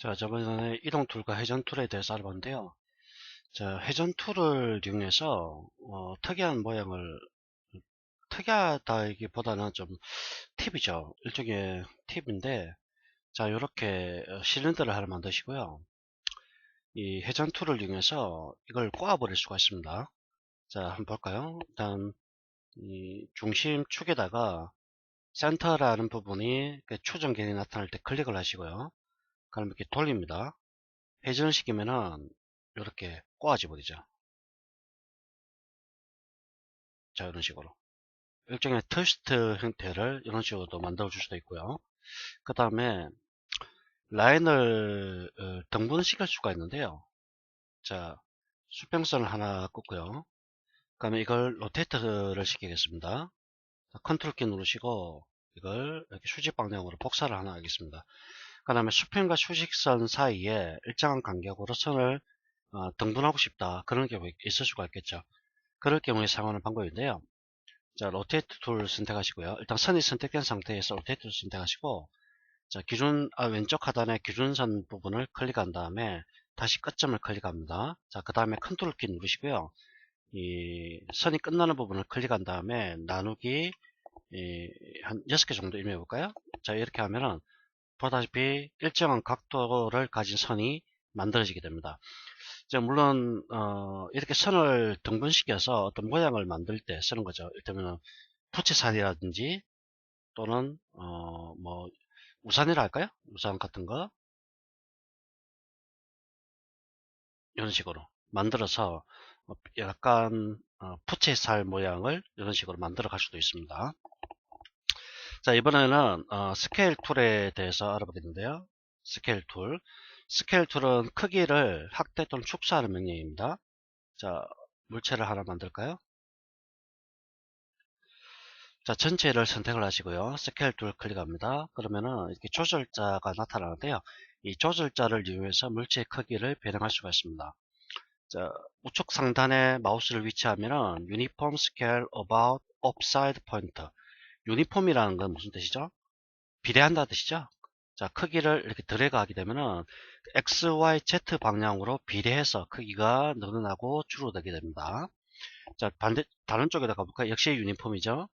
자, 저번에 이동 툴과 회전 툴에 대해서 알아봤는데요. 자, 회전 툴을 이용해서 특이한 모양을 특이하다기보다는 좀 팁이죠. 일종의 팁인데, 자, 이렇게 실린더를 하나 만드시고요. 이 회전 툴을 이용해서 이걸 꼬아버릴 수가 있습니다. 자, 한번 볼까요? 일단 이 중심축에다가 센터라는 부분이 그 추정견이 나타날 때 클릭을 하시고요. 그럼 이렇게 돌립니다. 회전시키면은 이렇게 꼬아져 버리죠. 자, 이런 식으로 일종의 트위스트 형태를 이런 식으로도 만들어 줄 수도 있고요. 그 다음에 라인을 등분시킬 수가 있는데요. 자, 수평선을 하나 꽂고요. 그 다음에 이걸 로테이트를 시키겠습니다. 컨트롤 키 누르시고 이걸 이렇게 수직 방향으로 복사를 하나 하겠습니다. 그 다음에 수평과 수직선 사이에 일정한 간격으로 선을 등분하고 싶다, 그런 경우에 있을 수가 있겠죠. 그럴 경우에 사용하는 방법인데요. 자, 로테이트 툴 선택하시고요. 일단 선이 선택된 상태에서 로테이트 툴 선택하시고, 자, 왼쪽 하단의 기준선 부분을 클릭한 다음에 다시 끝점을 클릭합니다. 자, 그 다음에 컨트롤 키 누르시고요. 이 선이 끝나는 부분을 클릭한 다음에 나누기 한 6개 정도 임해 볼까요? 자, 이렇게 하면은 보다시피 일정한 각도를 가진 선이 만들어지게 됩니다. 자, 물론 이렇게 선을 등분시켜서 어떤 모양을 만들 때 쓰는 거죠. 이를테면 부채살이라든지 또는 뭐 우산이라 할까요? 우산 같은 거 이런 식으로 만들어서 약간 부채살 모양을 이런 식으로 만들어 갈 수도 있습니다. 자, 이번에는 스케일 툴에 대해서 알아보겠는데요. 스케일 툴. 스케일 툴은 크기를 확대 또는 축소하는 명령입니다. 자, 물체를 하나 만들까요? 자, 전체를 선택을 하시고요. 스케일 툴 클릭합니다. 그러면은 이렇게 조절자가 나타나는데요. 이 조절자를 이용해서 물체의 크기를 변형할 수가 있습니다. 자, 우측 상단에 마우스를 위치하면은 유니폼 스케일 어바웃 업사이드 포인터. 유니폼이라는 건 무슨 뜻이죠? 비례한다 뜻이죠. 자, 크기를 이렇게 드래그 하게 되면은 X, Y, Z 방향으로 비례해서 크기가 늘어나고 줄어들게 됩니다. 자, 다른 쪽에다 가볼까요? 역시 유니폼이죠.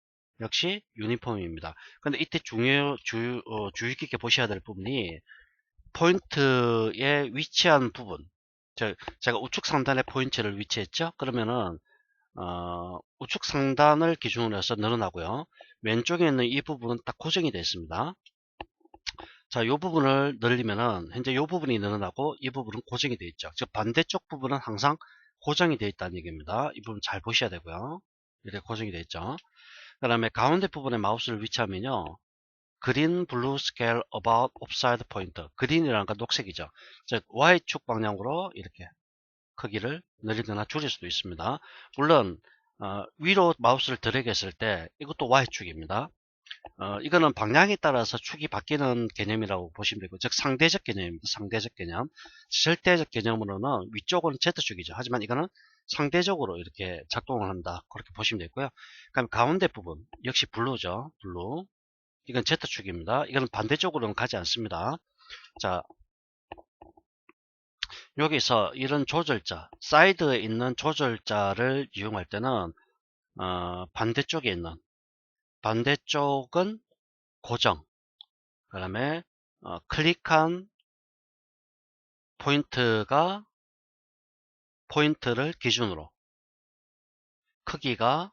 역시 유니폼입니다. 근데 이때 주의 깊게 보셔야 될 부분이 포인트에 위치한 부분. 제가 우측 상단에 포인트를 위치했죠? 그러면은, 우측 상단을 기준으로 해서 늘어나고요. 왼쪽에 있는 이 부분은 딱 고정이 되어 있습니다. 자, 이 부분을 늘리면은, 현재 이 부분이 늘어나고 이 부분은 고정이 되어 있죠. 즉, 반대쪽 부분은 항상 고정이 되어 있다는 얘기입니다. 이 부분 잘 보셔야 되고요. 이렇게 고정이 되어 있죠. 그 다음에 가운데 부분에 마우스를 위치하면요. 그린 블루 스케일 어바웃 옵사이드 포인트. 그린이라는 건 녹색이죠. 즉 Y축 방향으로 이렇게 크기를 늘리거나 줄일 수도 있습니다. 물론 위로 마우스를 드래그 했을 때 이것도 Y축입니다. 이거는 방향에 따라서 축이 바뀌는 개념이라고 보시면 되고, 즉 상대적 개념입니다. 상대적 개념. 절대적 개념으로는 위쪽은 Z축이죠. 하지만 이거는 상대적으로 이렇게 작동을 한다, 그렇게 보시면 되고요. 그럼 가운데 부분 역시 블루죠. 블루. 이건 Z축입니다. 이거는 반대쪽으로는 가지 않습니다. 자, 여기서 이런 조절자, 사이드에 있는 조절자를 이용할 때는 반대쪽은 고정, 그 다음에 클릭한 포인트를 기준으로 크기가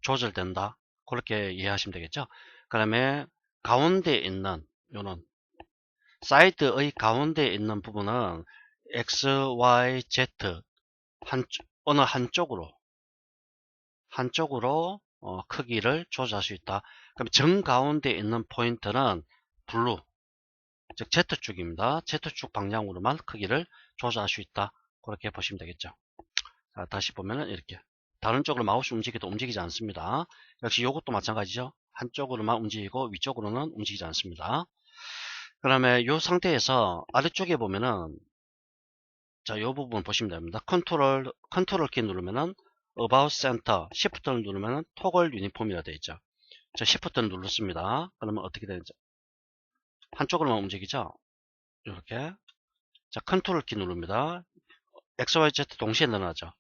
조절된다, 그렇게 이해하시면 되겠죠. 그 다음에 가운데 있는 요런 사이드의 가운데에 있는 부분은 X, Y, Z 어느 한쪽으로 크기를 조절할 수 있다. 그럼 정 가운데 있는 포인트는 블루, 즉 Z축입니다. Z축 방향으로만 크기를 조절할 수 있다, 그렇게 보시면 되겠죠. 자, 다시 보면은 이렇게 다른 쪽으로 마우스 움직여도 움직이지 않습니다. 역시 이것도 마찬가지죠. 한쪽으로만 움직이고 위쪽으로는 움직이지 않습니다. 그 다음에 이 상태에서 아래쪽에 보면은, 자, 이 부분 보시면 됩니다. 컨트롤 키 누르면은 About Center, Shift를 누르면은 토글 유니폼이라 되어 있죠. 자, Shift를 눌렀습니다. 그러면 어떻게 되는지, 한쪽으로만 움직이죠. 이렇게. 자, 컨트롤 키 누릅니다. XYZ 동시에 늘어나죠.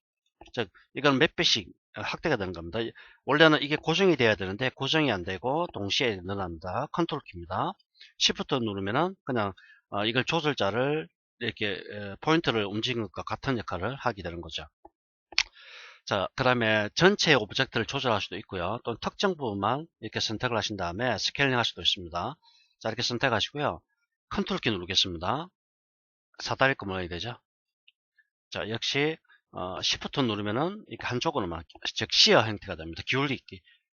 즉, 이건 몇 배씩 확대가 되는 겁니다. 원래는 이게 고정이 돼야 되는데, 고정이 안 되고, 동시에 늘어납니다. 컨트롤 키입니다. Shift 누르면은, 그냥, 이걸 조절자를, 이렇게, 포인트를 움직이는 것과 같은 역할을 하게 되는 거죠. 자, 그 다음에 전체 오브젝트를 조절할 수도 있고요. 또는 특정 부분만 이렇게 선택을 하신 다음에 스케일링 할 수도 있습니다. 자, 이렇게 선택하시고요. 컨트롤 키 누르겠습니다. 사다리 모양이 되죠. 자, 역시 Shift 누르면은 이렇게 한쪽으로만, 즉 시어 형태가 됩니다.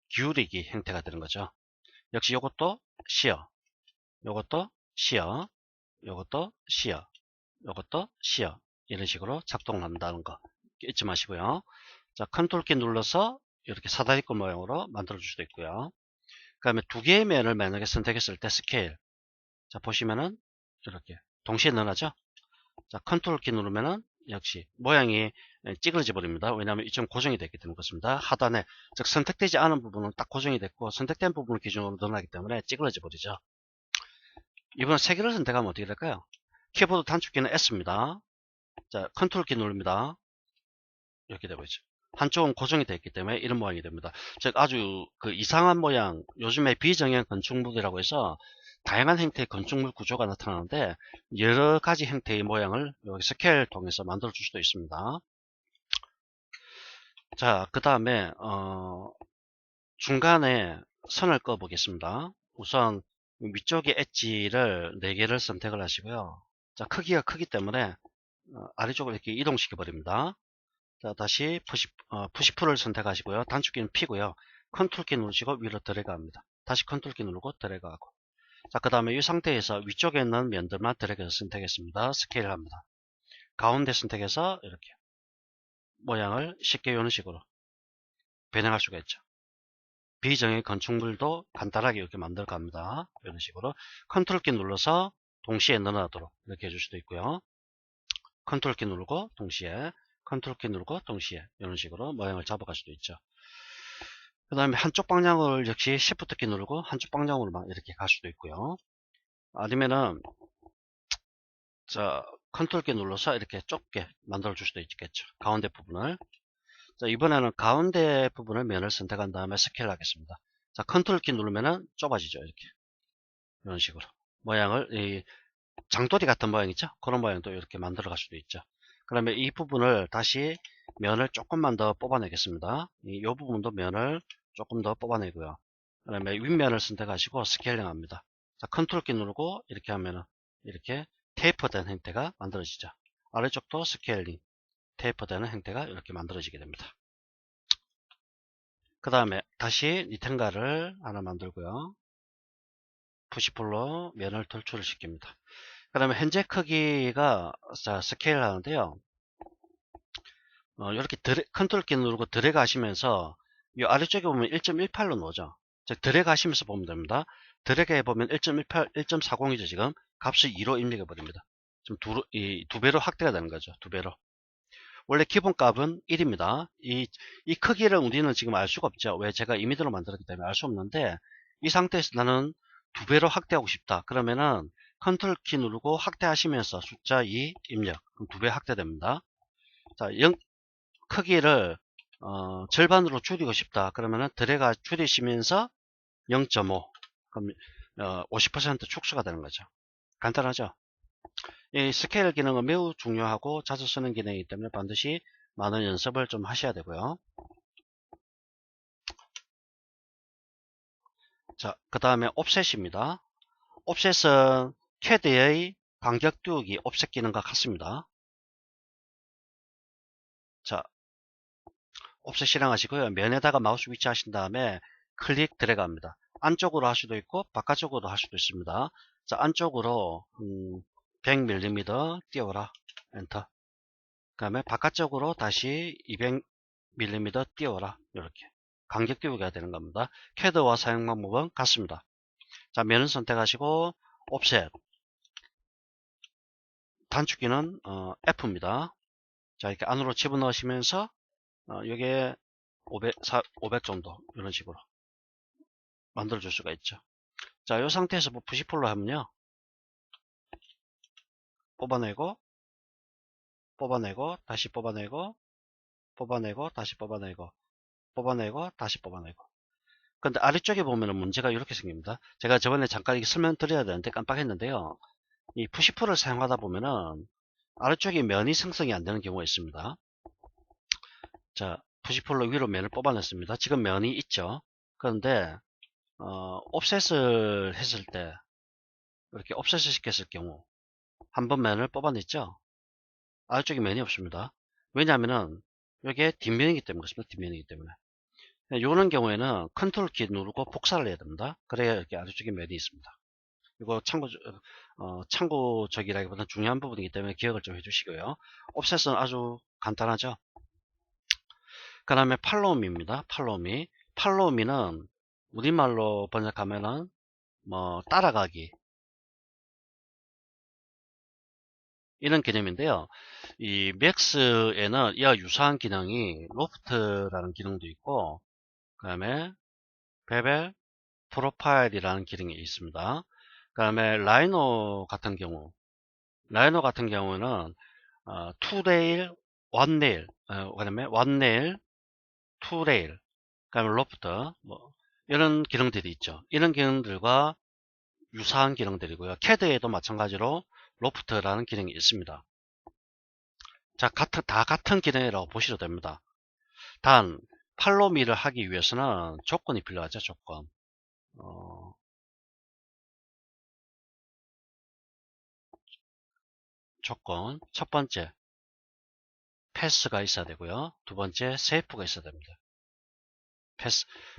기울이기 형태가 되는 거죠. 역시 이것도 시어, 요것도 시어, 요것도 시어, 요것도 시어, 이런 식으로 작동을 한다는 거 잊지 마시고요. 자, 컨트롤 키 눌러서 이렇게 사다리꼴 모양으로 만들어 줄 수도 있고요. 그 다음에 두 개의 면을 만약에 선택했을 때 스케일, 자 보시면은 이렇게 동시에 늘어나죠. 자, 컨트롤 키 누르면은 역시 모양이 찌그러져 버립니다. 왜냐하면 이점 고정이 됐기 때문에 그렇습니다. 하단에, 즉 선택되지 않은 부분은 딱 고정이 됐고, 선택된 부분을 기준으로 늘어나기 때문에 찌그러져 버리죠. 이번 세 개를 선택하면 어떻게 될까요? 키보드 단축키는 S입니다. 자, 컨트롤 키 누릅니다. 이렇게 되고 있죠. 한쪽은 고정이 되어 있기 때문에 이런 모양이 됩니다. 즉 아주 그 이상한 모양, 요즘에 비정형 건축물이라고 해서 다양한 형태의 건축물 구조가 나타나는데, 여러 가지 형태의 모양을 여기 스케일 통해서 만들어 줄 수도 있습니다. 자, 그 다음에 중간에 선을 꺼 보겠습니다. 우선 위쪽에 엣지를 4개를 선택을 하시고요. 자, 크기가 크기 때문에 아래쪽으로 이렇게 이동시켜 버립니다. 자, 다시 푸시풀을 선택하시고요. 단축키는 P고요. 컨트롤 키 누르시고 위로 드래그 합니다. 다시 컨트롤 키 누르고 드래그 하고. 자, 그 다음에 이 상태에서 위쪽에 있는 면들만 드래그해서 선택했습니다. 스케일 합니다. 가운데 선택해서 이렇게 모양을 쉽게 이런 식으로 변형할 수가 있죠. 비정의 건축물도 간단하게 이렇게 만들어 갑니다. 이런 식으로 컨트롤 키 눌러서 동시에 늘어나도록 이렇게 해줄 수도 있고요. 컨트롤 키 누르고 동시에, 컨트롤 키 누르고 동시에, 이런 식으로 모양을 잡아갈 수도 있죠. 그 다음에 한쪽 방향을 역시 Shift 키 누르고 한쪽 방향으로만 이렇게 갈 수도 있고요. 아니면은 자, 컨트롤 키 눌러서 이렇게 좁게 만들어 줄 수도 있겠죠. 가운데 부분을. 자, 이번에는 가운데 부분을 면을 선택한 다음에 스케일 하겠습니다. 자, 컨트롤 키 누르면은 좁아지죠. 이렇게. 이런 식으로. 모양을, 이 장도리 같은 모양 있죠? 그런 모양도 이렇게 만들어 갈 수도 있죠. 그러면 이 부분을 다시 면을 조금만 더 뽑아내겠습니다. 이 부분도 면을 조금 더 뽑아내고요. 그 다음에 윗면을 선택하시고 스케일링 합니다. 자, 컨트롤 키 누르고 이렇게 하면은 이렇게 테이퍼된 형태가 만들어지죠. 아래쪽도 스케일링, 테이퍼되는 형태가 이렇게 만들어지게 됩니다. 그 다음에 다시 니텐가를 하나 만들고요. 푸시풀로 면을 돌출을 시킵니다. 그 다음에 현재 크기가, 자, 스케일 하는데요. 이렇게 컨트롤 키 누르고 드래그 하시면서 이 아래쪽에 보면 1.18로 놓죠. 즉 드래그 하시면서 보면 됩니다. 드래그 해보면 1.18, 1.40이죠. 지금 값을 2로 입력해 버립니다. 지금 두 배로 확대가 되는 거죠. 두 배로. 원래 기본 값은 1입니다. 이 크기를 우리는 지금 알 수가 없죠. 왜? 제가 이미지로 만들었기 때문에 알 수 없는데, 이 상태에서 나는 두 배로 확대하고 싶다. 그러면은 컨트롤 키 누르고 확대하시면서 숫자 2 입력. 그럼 두 배 확대됩니다. 자, 크기를 절반으로 줄이고 싶다. 그러면은 드래그 줄이시면서 0.5. 그럼 50% 축소가 되는 거죠. 간단하죠? 이 스케일 기능은 매우 중요하고 자주 쓰는 기능이기 때문에 반드시 많은 연습을 좀 하셔야 되고요. 자, 그 다음에 옵셋입니다. 옵셋은 CAD의 간격 띄우기 옵셋 기능과 같습니다. 자, 옵셋 실행하시고요. 면에다가 마우스 위치하신 다음에 클릭 드래그 합니다. 안쪽으로 할 수도 있고 바깥쪽으로 할 수도 있습니다. 자, 안쪽으로 100mm 띄워라. 엔터. 그 다음에 바깥쪽으로 다시 200mm 띄워라. 이렇게 간격 띄우기가 되는 겁니다. CAD와 사용 방법은 같습니다. 자, 면을 선택하시고 옵셋, 단축키는 F입니다. 자, 이렇게 안으로 집어넣으시면서 여기에 500 정도 이런 식으로 만들어 줄 수가 있죠. 자, 이 상태에서 푸시풀로 하면요, 뽑아내고, 뽑아내고, 다시 뽑아내고, 뽑아내고, 다시 뽑아내고, 뽑아내고, 다시 뽑아내고. 근데 아래쪽에 보면은 문제가 이렇게 생깁니다. 제가 저번에 잠깐 이게 설명드려야 되는데 깜빡했는데요. 이 푸시풀을 사용하다 보면은 아래쪽에 면이 생성이 안 되는 경우가 있습니다. 자, 푸시풀로 위로 면을 뽑아냈습니다. 지금 면이 있죠. 그런데 옵셋을 했을 때 이렇게 옵셋을 시켰을 경우 한 번 면을 뽑아냈죠. 아래쪽에 면이 없습니다. 왜냐하면은 이게 뒷면이기 때문에 그렇습니다. 뒷면이기 때문에. 이런 경우에는 컨트롤 키 누르고 복사를 해야 됩니다. 그래야 이렇게 아래쪽에 면이 있습니다. 이거 참고적이라기보다는 중요한 부분이기 때문에 기억을 좀 해주시고요. 옵셋은 아주 간단하죠. 그 다음에 팔로우미입니다. 팔로우미는 우리말로 번역하면은 뭐 따라가기 이런 개념인데요. 이 맥스에는 이와 유사한 기능이 로프트라는 기능도 있고, 그 다음에 베벨 프로파일이라는 기능이 있습니다. 그 다음에 라이노 같은 경우는 투레일, 원레일, 그 다음에 원레일, 투레일, 그 다음에 로프트, 뭐 이런 기능들이 있죠. 이런 기능들과 유사한 기능들이고요. 캐드에도 마찬가지로 로프트라는 기능이 있습니다. 자, 다 같은 기능이라고 보셔도 됩니다. 단, 팔로미를 하기 위해서는 조건이 필요하죠, 조건. 조건. 첫 번째, 패스가 있어야 되고요. 두 번째, 세이프가 있어야 됩니다.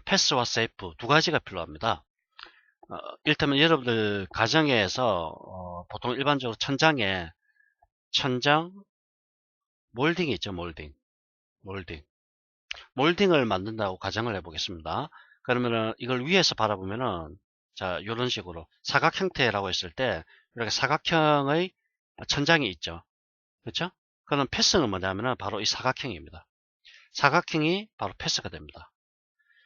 패스와 세이프 두 가지가 필요합니다. 이를테면 여러분들 가정에서 보통 일반적으로 천장 몰딩이 있죠. 몰딩을 만든다고 가정을 해보겠습니다. 그러면은 이걸 위에서 바라보면은 자, 이런 식으로 사각 형태라고 했을 때 이렇게 사각형의 천장이 있죠. 그렇죠? 그럼 패스는 뭐냐면은 바로 이 사각형입니다. 사각형이 바로 패스가 됩니다.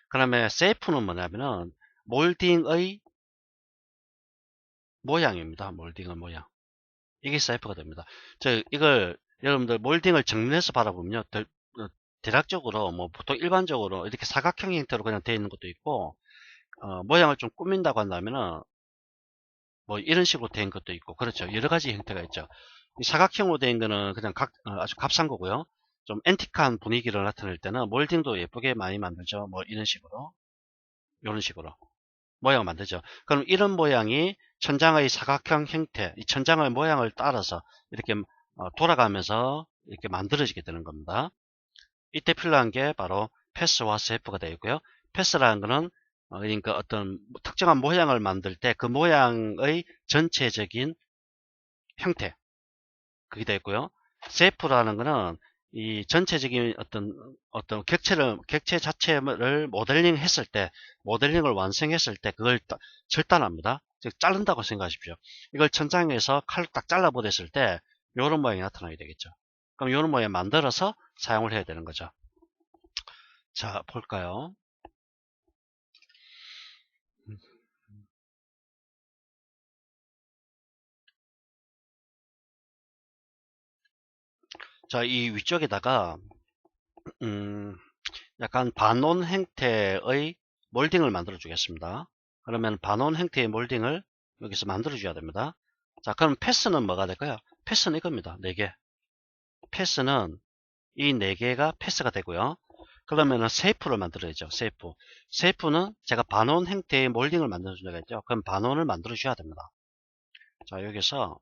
그 다음에 세이프는 뭐냐면은 몰딩의 모양입니다. 몰딩의 모양. 이게 세이프가 됩니다. 이걸 여러분들 몰딩을 정면에서 바라보면요. 대략적으로 뭐 보통 일반적으로 이렇게 사각형 형태로 그냥 되어 있는 것도 있고 모양을 좀 꾸민다고 한다면은 뭐 이런 식으로 된 것도 있고 그렇죠. 여러 가지 형태가 있죠. 이 사각형으로 된 거는 그냥 아주 값싼 거고요. 좀 앤틱한 분위기를 나타낼 때는 몰딩도 예쁘게 많이 만들죠. 뭐 이런 식으로 모양을 만들죠. 그럼 이런 모양이 천장의 사각형 형태, 이 천장의 모양을 따라서 이렇게 돌아가면서 이렇게 만들어지게 되는 겁니다. 이때 필요한 게 바로 패스와 세이프가 되어 있고요. 패스라는 것은 그러니까 어떤 특정한 모양을 만들 때 그 모양의 전체적인 형태, 그게 되어 있고요. 세이프라는 것은 이 전체적인 어떤 객체 자체를 모델링을 완성했을 때 그걸 절단합니다. 즉 자른다고 생각하십시오. 이걸 천장에서 칼로 딱 잘라버렸을 때 이런 모양이 나타나게 되겠죠. 그럼 이런 모양 만들어서 사용을 해야 되는 거죠. 자, 볼까요? 자, 이 위쪽에다가 약간 반원 형태의 몰딩을 만들어 주겠습니다. 그러면 반원 형태의 몰딩을 여기서 만들어 줘야 됩니다. 자, 그럼 패스는 뭐가 될까요? 패스는 이겁니다. 4개. 패스는 이 4개가 패스가 되고요. 그러면은 세이프를 만들어야죠. 세이프는 제가 반원 형태의 몰딩을 만들어 준다고 했죠. 그럼 반원을 만들어 줘야 됩니다. 자, 여기서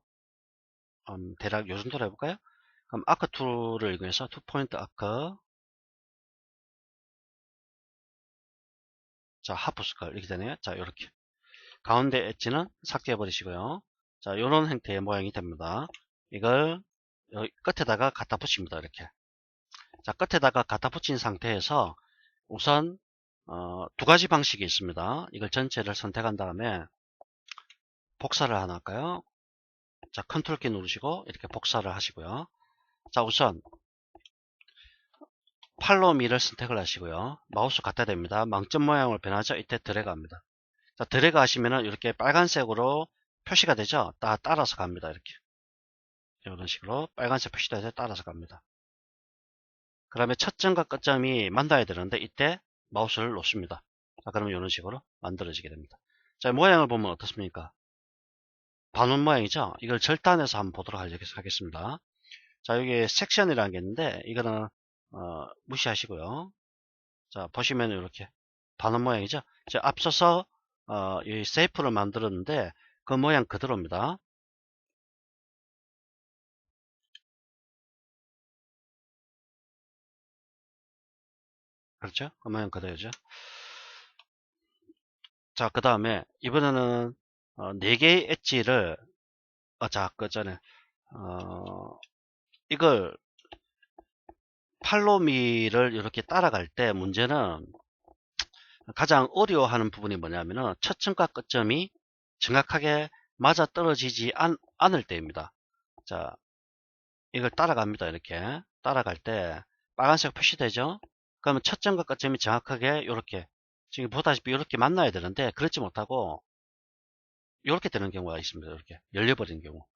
대략 요 정도로 해볼까요? 그럼 아크 툴을 이용해서 투포인트 아크, 자, 하프스컬 이렇게 되네요. 자, 이렇게 가운데 엣지는 삭제해 버리시고요. 자, 이런 형태의 모양이 됩니다. 이걸 여기 끝에다가 갖다 붙입니다. 이렇게. 자, 끝에다가 갖다 붙인 상태에서 우선 두 가지 방식이 있습니다. 이걸 전체를 선택한 다음에 복사를 하나 할까요? 자, 컨트롤 키 누르시고 이렇게 복사를 하시고요. 자, 우선 팔로미를 선택을 하시고요. 마우스 갖다 댑니다. 망점 모양으로 변하죠. 이때 드래그 합니다. 자, 드래그 하시면은 이렇게 빨간색으로 표시가 되죠. 따라서 갑니다. 이렇게. 이런 식으로 빨간색 표시대에 따라서 갑니다. 그 다음에 첫 점과 끝점이 만나야 되는데 이때 마우스를 놓습니다. 자, 그러면 이런 식으로 만들어지게 됩니다. 자, 모양을 보면 어떻습니까? 반원 모양이죠? 이걸 절단해서 한번 보도록 하겠습니다. 자, 여기 섹션이라는 게 있는데 이거는 무시하시고요. 자, 보시면 이렇게 반원 모양이죠? 제가 앞서서 이 세이프를 만들었는데 그 모양 그대로입니다. 그렇죠? 그 모양 그대로죠. 자, 그 다음에 이번에는 4개의 엣지를 자, 그 전에 이걸 팔로미를 이렇게 따라갈 때 문제는 가장 어려워하는 부분이 뭐냐면은 첫 점과 끝점이 정확하게 맞아 떨어지지 않을 때입니다. 자, 이걸 따라갑니다. 이렇게 따라갈 때 빨간색 표시되죠? 그러면 첫 점과 끝점이 정확하게 이렇게 지금 보다시피 이렇게 만나야 되는데 그렇지 못하고 이렇게 되는 경우가 있습니다. 이렇게 열려버리는 경우.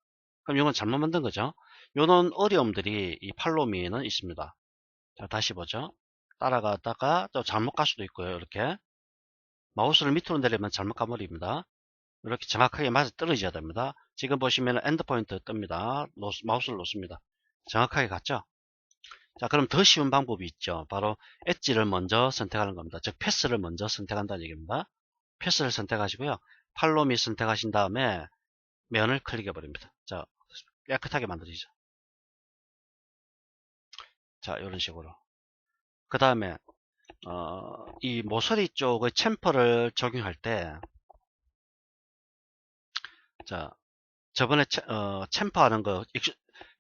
그럼 이건 잘못 만든 거죠. 이런 어려움들이 이 팔로미에는 있습니다. 자, 다시 보죠. 따라가다가 또 잘못 갈 수도 있고요. 이렇게 마우스를 밑으로 내리면 잘못 가버립니다. 이렇게 정확하게 맞아 떨어져야 됩니다. 지금 보시면 엔드포인트 뜹니다. 마우스를 놓습니다. 정확하게 갔죠? 자, 그럼 더 쉬운 방법이 있죠. 바로 엣지를 먼저 선택하는 겁니다. 즉 패스를 먼저 선택한다는 얘기입니다. 패스를 선택하시고요. 팔로미 선택하신 다음에 면을 클릭해 버립니다. 자, 깨끗하게 만들어지죠. 자, 이런 식으로. 그 다음에 이 모서리 쪽의 챔퍼를 적용할 때, 자, 저번에 챔퍼하는 거,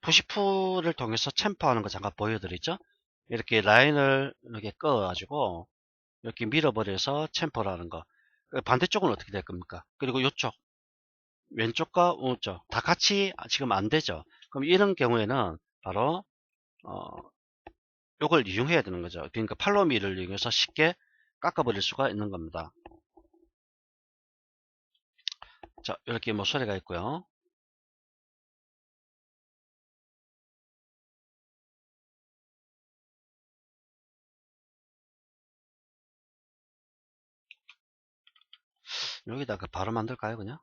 푸시프를 통해서 챔퍼하는 거 잠깐 보여드리죠. 이렇게 라인을 이렇게 꺼가지고 이렇게 밀어버려서 챔퍼를 하는 거. 반대쪽은 어떻게 될 겁니까? 그리고 이쪽 왼쪽과 오른쪽 다 같이 지금 안 되죠. 그럼 이런 경우에는 바로 이걸 이용해야 되는 거죠. 그러니까 팔로미를 이용해서 쉽게 깎아버릴 수가 있는 겁니다. 자, 이렇게 모서리가 있고요. 여기다가 바로 만들까요, 그냥?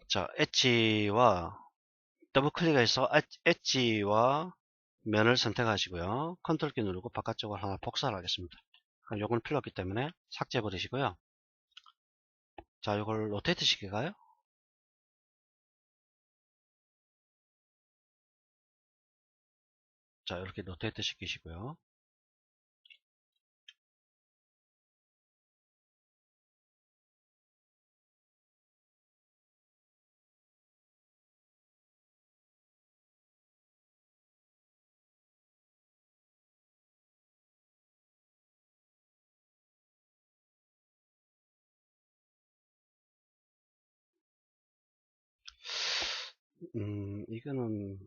자, 엣지와 더블 클릭해서 엣지와 면을 선택하시고요. 컨트롤 키 누르고 바깥쪽을 하나 복사를 하겠습니다. 그럼 요건 필요 없기 때문에 삭제 버리시고요. 자, 요걸 로테이트 시킬까요? 자, 이렇게 로테이트 시키시고요. 이거는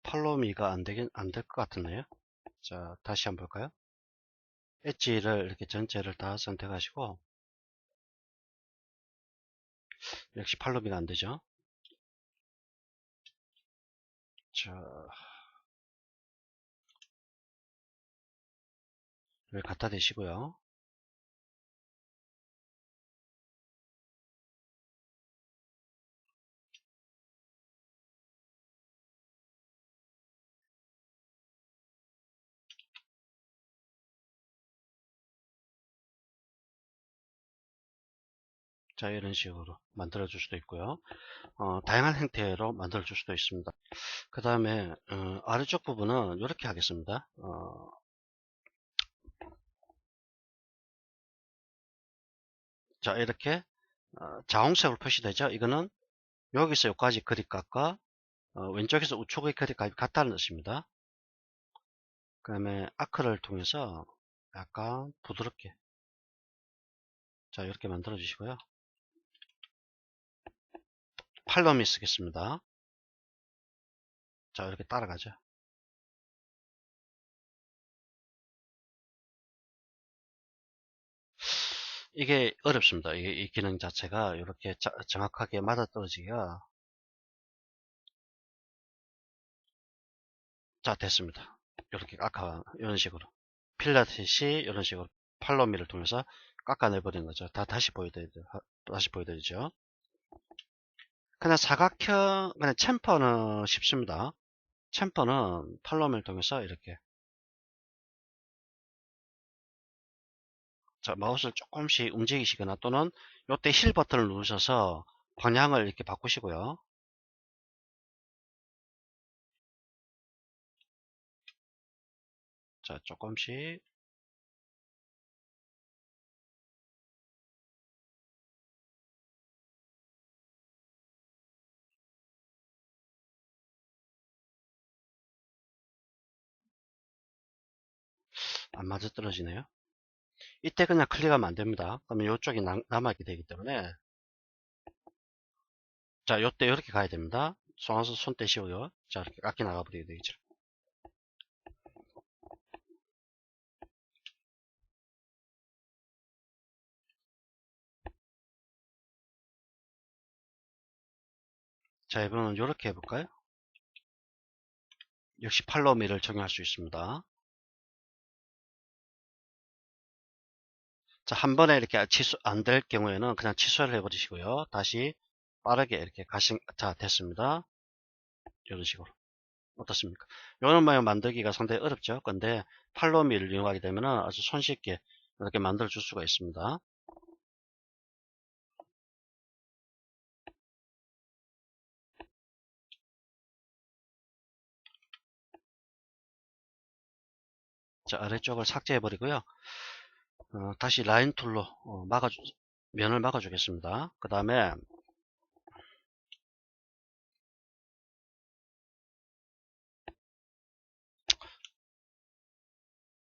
팔로미가 안 될 것 같은데요. 자, 다시 한번 볼까요? 엣지를 이렇게 전체를 다 선택하시고, 역시 팔로미가 안 되죠. 자, 여기 갖다 대시고요. 자, 이런 식으로 만들어 줄 수도 있고요. 다양한 형태로 만들어 줄 수도 있습니다. 그 다음에 아래쪽 부분은 이렇게 하겠습니다. 자, 이렇게 자홍색으로 표시되죠. 이거는 여기서 여기까지 거리값과 왼쪽에서 우측의 거리값이 같다는 뜻입니다. 그 다음에 아크를 통해서 약간 부드럽게, 자, 이렇게 만들어 주시고요. 팔로미 쓰겠습니다. 자, 이렇게 따라가죠. 이게 어렵습니다. 이 기능 자체가 이렇게 정확하게 맞아떨어지기가. 자, 됐습니다. 이렇게 아까 이런 식으로 필라테시 이런 식으로 팔로미를 통해서 깎아내버린 거죠. 다시 보여드리죠. 그냥 사각형, 그냥 챔퍼는 쉽습니다. 챔퍼는 팔로미를 통해서 이렇게, 자, 마우스를 조금씩 움직이시거나 또는 이때 힐 버튼을 누르셔서 방향을 이렇게 바꾸시고요. 자, 조금씩. 안 맞아 떨어지네요. 이때 그냥 클릭하면 안 됩니다. 그러면 이쪽이 남아있게 되기 때문에, 자, 요때 이렇게 가야 됩니다. 손 떼시고요. 자, 이렇게 깎이 나가버리게 되겠죠. 자, 이번엔 이렇게 해볼까요? 역시 팔로미를 적용할 수 있습니다. 자, 한 번에 이렇게 안 될 경우에는 그냥 취소를 해버리시고요. 다시 빠르게 이렇게 자, 됐습니다. 이런 식으로. 어떻습니까? 이런 모양 만들기가 상당히 어렵죠. 근데 팔로미를 이용하게 되면 아주 손쉽게 이렇게 만들어 줄 수가 있습니다. 자, 아래쪽을 삭제해 버리고요. 다시 라인 툴로 면을 막아 주겠습니다. 그 다음에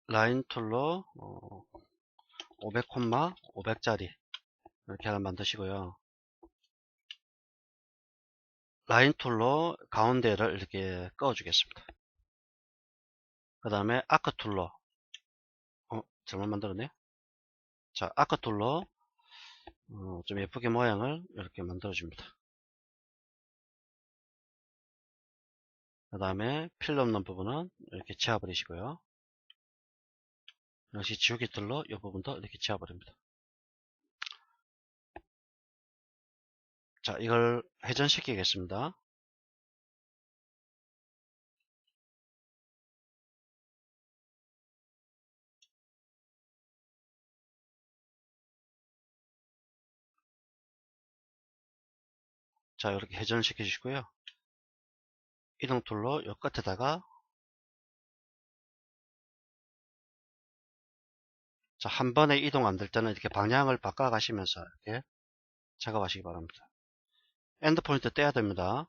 라인 툴로 500 콤마 500짜리 이렇게 하나 만드시고요. 라인 툴로 가운데를 이렇게 그어 주겠습니다. 그 다음에 아크 툴로 잘못 만들었네. 자, 아크 툴로 좀 예쁘게 모양을 이렇게 만들어 줍니다. 그 다음에 필요 없는 부분은 이렇게 지워버리시고요. 역시 지우개 툴로 이 부분도 이렇게 지워버립니다. 자, 이걸 회전시키겠습니다. 자, 이렇게 회전시켜 주시고요. 이동 툴로 이 끝에다가, 자, 한 번에 이동 안 될 때는 이렇게 방향을 바꿔 가시면서 이렇게 작업하시기 바랍니다. 엔드 포인트 떼야 됩니다.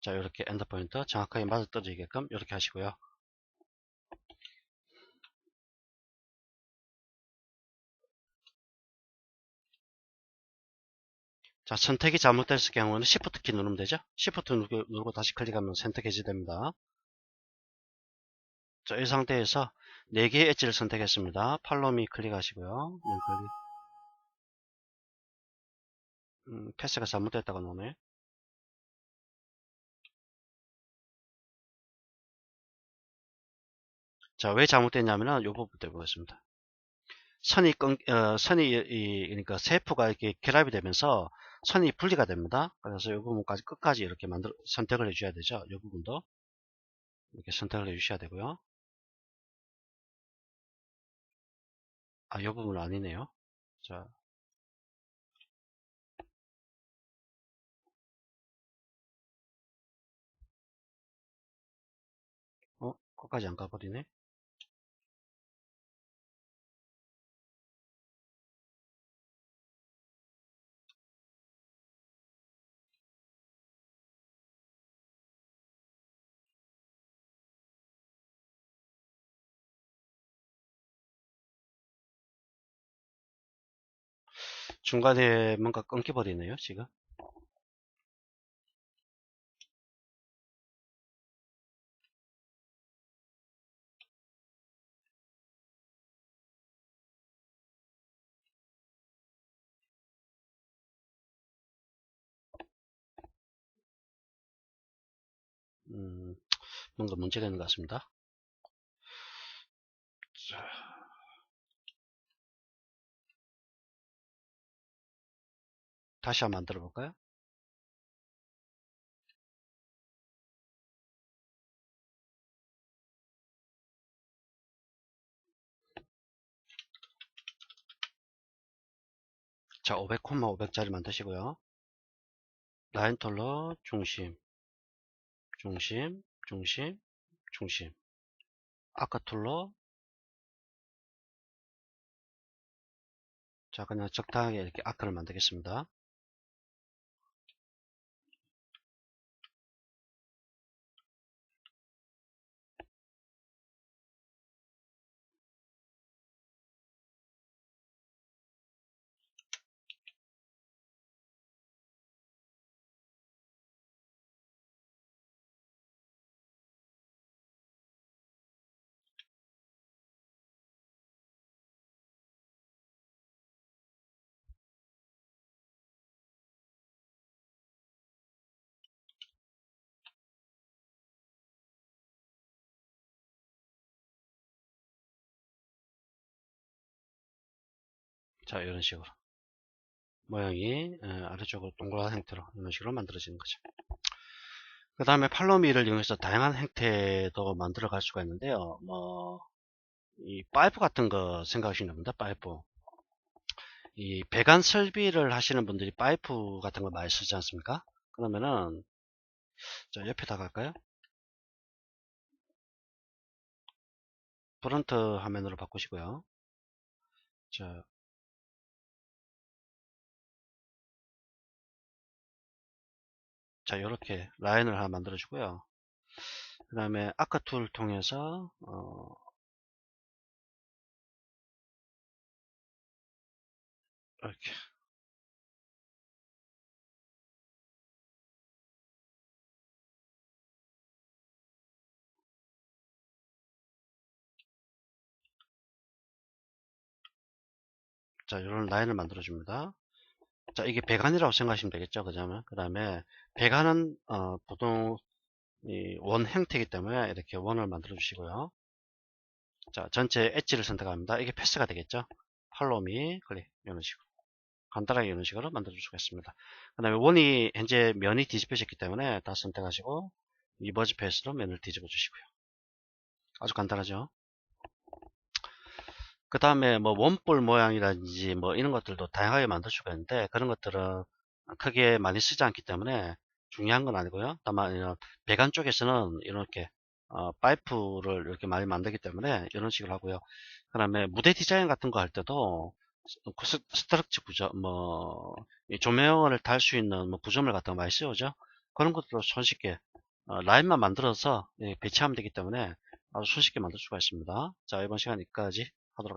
자, 이렇게 엔드 포인트 정확하게 맞아떨어지게끔 이렇게 하시고요. 자, 선택이 잘못됐을 경우는 Shift 키 누르면 되죠. Shift 누르고 다시 클릭하면 선택 해제됩니다. 자, 이 상태에서 4개의 엣지를 선택했습니다. 팔로미 클릭하시고요. 패스가 잘못됐다고 나오네. 자, 왜 잘못됐냐면은 요 부분 때문에 그렇습니다. 그러니까 세프가 이렇게 결합이 되면서 선이 분리가 됩니다. 그래서 이 부분까지 끝까지 이렇게 선택을 해줘야 되죠. 이 부분도 이렇게 선택을 해주셔야 되고요. 아, 이 부분은 아니네요. 자, 끝까지 안 가버리네. 중간에 뭔가 끊겨버리네요, 지금. 뭔가 문제가 있는 것 같습니다. 자, 다시 한번 만들어 볼까요? 자, 500, 500짜리 만드시고요. 라인 컬러 중심, 중심, 중심, 중심. 아까 툴로 자, 그냥 적당하게 이렇게 아크를 만들겠습니다. 자, 이런 식으로 모양이 아래쪽으로 동그란 형태로 이런 식으로 만들어지는 거죠. 그 다음에 팔로미를 이용해서 다양한 형태도 만들어 갈 수가 있는데요. 이 파이프 같은 거 생각하시면 됩니다. 파이프. 이 배관 설비를 하시는 분들이 파이프 같은 거 많이 쓰지 않습니까? 그러면은 자, 옆에다 갈까요? 프론트 화면으로 바꾸시고요. 자, 자, 이렇게 라인을 하나 만들어 주고요. 그 다음에 아크 툴 통해서 이렇게 자, 이런 라인을 만들어 줍니다. 자, 이게 배관이라고 생각하시면 되겠죠. 그죠? 그 다음에 배관은 보통 이 원 형태이기 때문에 이렇게 원을 만들어 주시고요. 자, 전체 엣지를 선택합니다. 이게 패스가 되겠죠. 팔로미 클릭 이런 식으로 간단하게 이런 식으로 만들어 줄 수가 있습니다. 그 다음에 원이 현재 면이 뒤집혀졌기 때문에 다 선택하시고 이머지 패스로 면을 뒤집어 주시고요. 아주 간단하죠. 그 다음에 뭐 원볼 모양이라든지 뭐 이런 것들도 다양하게 만들 수가 있는데 그런 것들은 크게 많이 쓰지 않기 때문에 중요한 건 아니고요. 다만 이런 배관 쪽에서는 이렇게 파이프를 이렇게 많이 만들기 때문에 이런 식으로 하고요. 그 다음에 무대 디자인 같은 거 할 때도 스트럭처 구조 이 조명을 달 수 있는 뭐 구조물 같은 거 많이 쓰여죠. 그런 것도 손쉽게 라인만 만들어서 배치하면 되기 때문에 아주 손쉽게 만들 수가 있습니다. 자, 이번 시간 여기까지 하도록 하겠습니다.